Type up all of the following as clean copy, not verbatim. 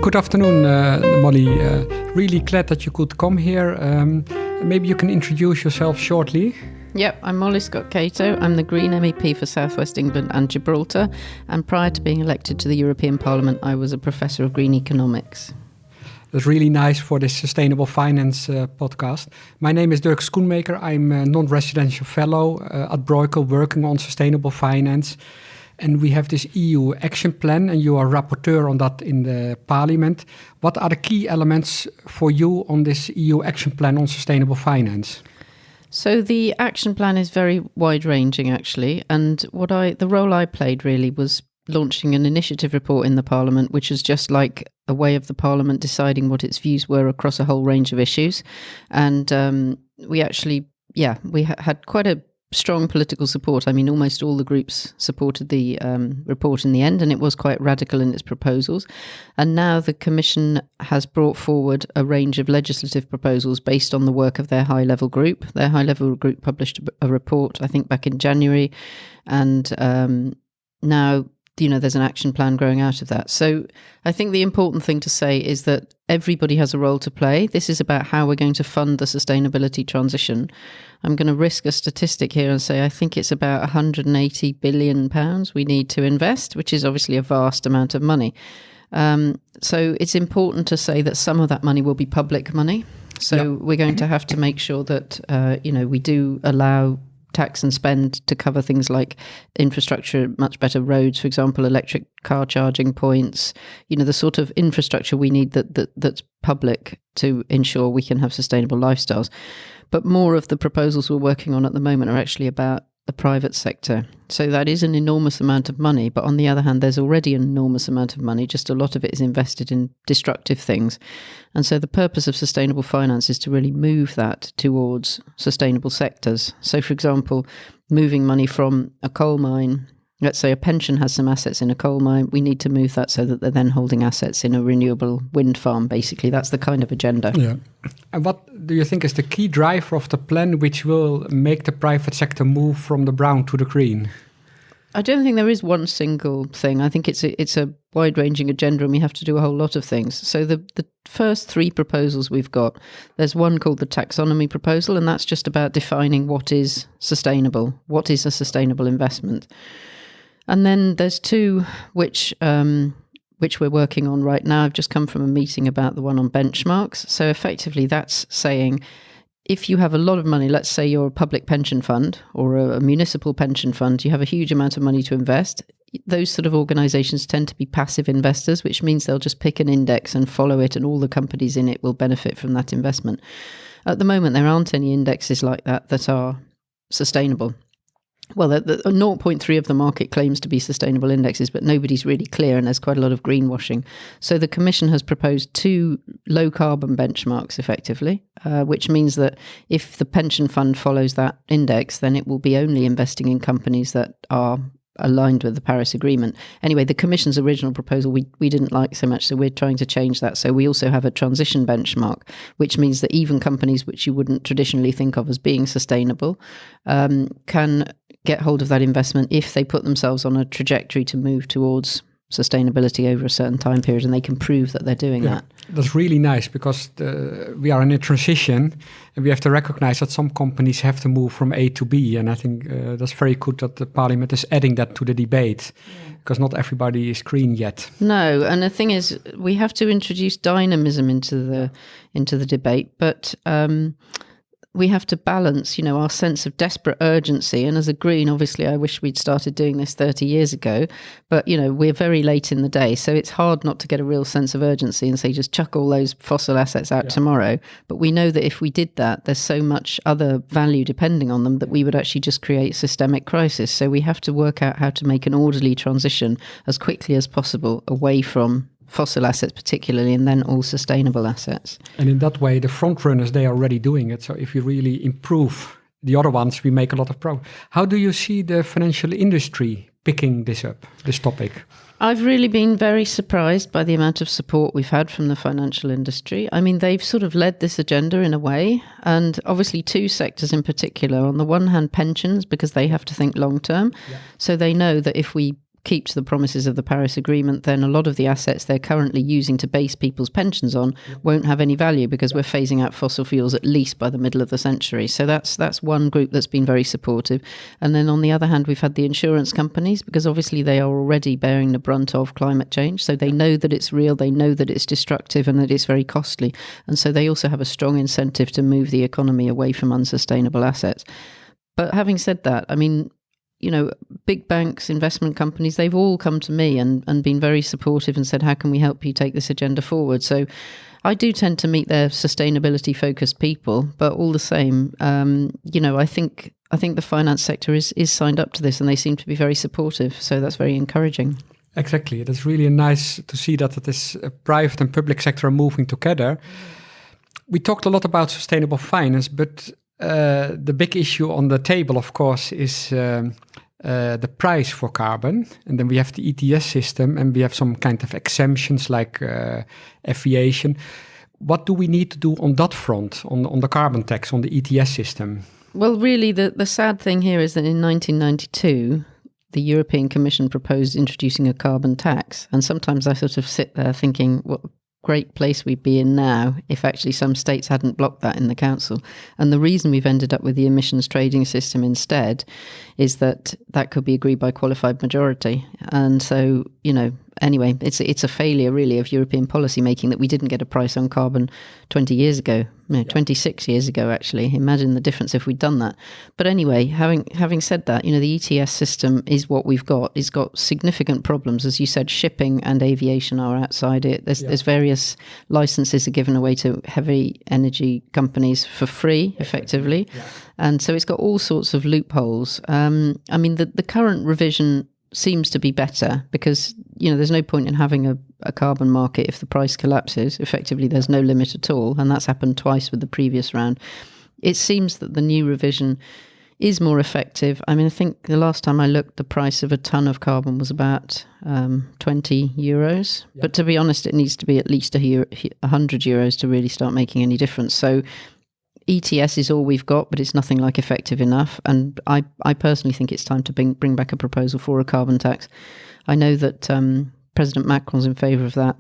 Good afternoon, Molly. Really glad that you could come here. Maybe you can introduce yourself shortly. Yep, I'm Molly Scott Cato. I'm the Green MEP for South West England and Gibraltar. And prior to being elected to the European Parliament, I was a professor of green economics. That's really nice for this Sustainable Finance podcast. My name is Dirk Schoenmaker. I'm a non-residential fellow at Bruegel working on sustainable finance. And we have this EU action plan, and you are rapporteur on that in the Parliament. What are the key elements for you on this EU action plan on sustainable finance? So the action plan is very wide-ranging, actually. And the role I played really was launching an initiative report in the Parliament, which is just like a way of the Parliament deciding what its views were across a whole range of issues. And we had quite a strong political support. I mean, almost all the groups supported the report in the end, and it was quite radical in its proposals. And now the Commission has brought forward a range of legislative proposals based on the work of their high-level group. Their high-level group published a report, I think, back in January, and now there's an action plan growing out of that. So I think the important thing to say is that everybody has a role to play. This is about how we're going to fund the sustainability transition. I'm going to risk a statistic here and say I think it's about £180 billion we need to invest, which is obviously a vast amount of money. So it's important to say that some of that money will be public money. So we're going to have to make sure that we do allow tax and spend to cover things like infrastructure, much better roads, for example, electric car charging points, the sort of infrastructure we need that's public to ensure we can have sustainable lifestyles. But more of the proposals we're working on at the moment are actually about the private sector. So that is an enormous amount of money. But on the other hand, there's already an enormous amount of money. Just a lot of it is invested in destructive things. And so the purpose of sustainable finance is to really move that towards sustainable sectors. So, for example, moving money from a coal mine. Let's say a pension has some assets in a coal mine. We need to move that so that they're then holding assets in a renewable wind farm, basically. That's the kind of agenda. Yeah. And what do you think is the key driver of the plan which will make the private sector move from the brown to the green? I don't think there is one single thing. I think it's a wide-ranging agenda, and we have to do a whole lot of things. So the first three proposals we've got, there's one called the taxonomy proposal, and that's just about defining what is sustainable, what is a sustainable investment. And then there's two which we're working on right now. I've just come from a meeting about the one on benchmarks. So effectively that's saying if you have a lot of money, let's say you're a public pension fund or a municipal pension fund, you have a huge amount of money to invest. Those sort of organizations tend to be passive investors, which means they'll just pick an index and follow it, and all the companies in it will benefit from that investment. At the moment, there aren't any indexes like that are sustainable. Well, the 0.3 of the market claims to be sustainable indexes, but nobody's really clear, and there's quite a lot of greenwashing. So the Commission has proposed two low-carbon benchmarks, effectively, which means that if the pension fund follows that index, then it will be only investing in companies that are aligned with the Paris Agreement. Anyway, the Commission's original proposal we didn't like so much, so we're trying to change that. So we also have a transition benchmark, which means that even companies which you wouldn't traditionally think of as being sustainable can get hold of that investment if they put themselves on a trajectory to move towards sustainability over a certain time period, and they can prove that they're doing that. That's really nice, because we are in a transition, and we have to recognize that some companies have to move from A to B, and I think that's very good that the Parliament is adding that to the debate, because not everybody is green yet. No, and the thing is, we have to introduce dynamism into the debate, but we have to balance, our sense of desperate urgency. And as a Green, obviously, I wish we'd started doing this 30 years ago. But, we're very late in the day. So it's hard not to get a real sense of urgency and say, just chuck all those fossil assets out tomorrow. But we know that if we did that, there's so much other value depending on them that we would actually just create systemic crisis. So we have to work out how to make an orderly transition as quickly as possible away from fossil assets particularly, and then all sustainable assets. And in that way, the front runners, they are already doing it. So if you really improve the other ones, we make a lot of progress. How do you see the financial industry picking this topic? I've really been very surprised by the amount of support we've had from the financial industry. I mean, they've sort of led this agenda in a way, and obviously two sectors in particular. On the one hand, pensions, because they have to think long term. Yeah. So they know that if we keep to the promises of the Paris Agreement, then a lot of the assets they're currently using to base people's pensions on won't have any value, because we're phasing out fossil fuels at least by the middle of the century. So that's one group that's been very supportive. And then on the other hand, we've had the insurance companies, because obviously they are already bearing the brunt of climate change. So they know that it's real, they know that it's destructive and that it's very costly. And so they also have a strong incentive to move the economy away from unsustainable assets. But having said that, I mean, big banks, investment companies, they've all come to me and been very supportive and said, how can we help you take this agenda forward? So I do tend to meet their sustainability-focused people, but all the same, I think the finance sector is signed up to this, and they seem to be very supportive. So that's very encouraging. Exactly. That's really nice to see that this private and public sector are moving together. We talked a lot about sustainable finance, but the big issue on the table, of course, is the price for carbon. And then we have the ETS system, and we have some kind of exemptions like aviation. What do we need to do on that front, on the carbon tax, on the ETS system? Well, really, the sad thing here is that in 1992, the European Commission proposed introducing a carbon tax. And sometimes I sort of sit there thinking, what great place we'd be in now if actually some states hadn't blocked that in the council. And the reason we've ended up with the emissions trading system instead is that could be agreed by qualified majority. And so, anyway, it's a failure really of European policy making that we didn't get a price on carbon 20 years ago. 26 years ago, actually. Imagine the difference if we'd done that. But anyway, having said that, the ETS system is what we've got. It's got significant problems. As you said, shipping and aviation are outside it. There's various licenses are given away to heavy energy companies for free, effectively. Yeah. And so it's got all sorts of loopholes. The current revision seems to be better because, there's no point in having a carbon market if the price collapses. Effectively, there's no limit at all. And that's happened twice with the previous round. It seems that the new revision is more effective. I think the last time I looked, the price of a tonne of carbon was about 20 euros. Yeah. But to be honest, it needs to be at least 100 euros to really start making any difference. So ETS is all we've got, but it's nothing like effective enough. And I personally think it's time to bring back a proposal for a carbon tax. I know that President Macron's in favour of that.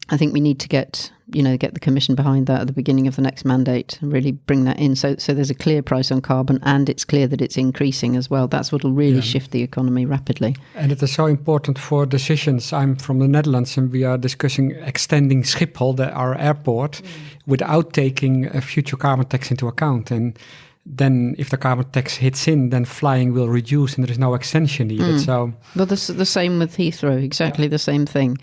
I think we need to get the Commission behind that at the beginning of the next mandate and really bring that in. So there's a clear price on carbon, and it's clear that it's increasing as well. That's what will really shift the economy rapidly. And it is so important for decisions. I'm from the Netherlands, and we are discussing extending Schiphol, our airport, without taking a future carbon tax into account. And then if the carbon tax hits in, then flying will reduce and there is no extension needed. So, well, the same with Heathrow, exactly the same thing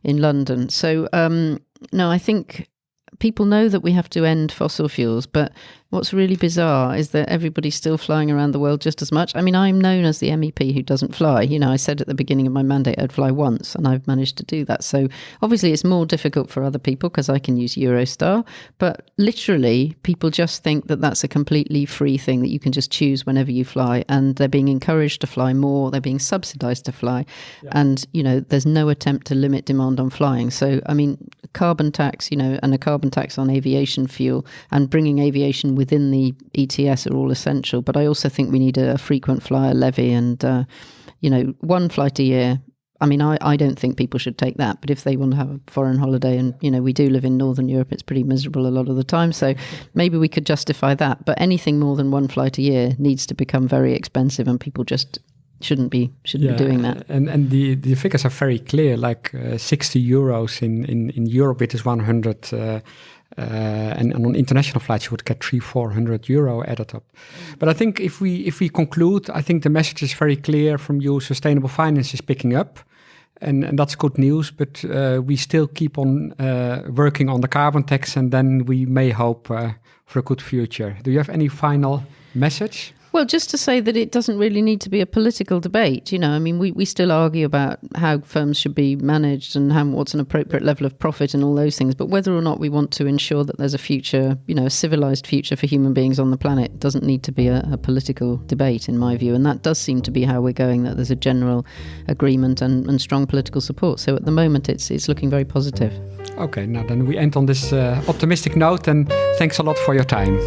in London. So, no, I think people know that we have to end fossil fuels, but what's really bizarre is that everybody's still flying around the world just as much. I'm known as the MEP who doesn't fly. I said at the beginning of my mandate I'd fly once, and I've managed to do that. So obviously it's more difficult for other people because I can use Eurostar, but literally people just think that that's a completely free thing that you can just choose whenever you fly, and they're being encouraged to fly more, they're being subsidized to fly, and there's no attempt to limit demand on flying. So carbon tax, and a carbon tax on aviation fuel and bringing aviation within the ETS are all essential. But I also think we need a frequent flyer levy and, one flight a year. I don't think people should take that, but if they want to have a foreign holiday, and, we do live in Northern Europe, it's pretty miserable a lot of the time. So maybe we could justify that. But anything more than one flight a year needs to become very expensive, and people just shouldn't be doing that. And the figures are very clear, like 60 euros in Europe, it is 100 and on international flights you would get 300-400 euro added up. But I think if we conclude, I think the message is very clear from you. Sustainable finance is picking up, and that's good news, but we still keep on working on the carbon tax, and then we may hope for a good future. Do you have any final message? Well, just to say that it doesn't really need to be a political debate. We still argue about how firms should be managed and what's an appropriate level of profit and all those things. But whether or not we want to ensure that there's a future, a civilized future for human beings on the planet doesn't need to be a political debate, in my view. And that does seem to be how we're going, that there's a general agreement and strong political support. So at the moment, it's looking very positive. Okay, now then we end on this optimistic note, and thanks a lot for your time.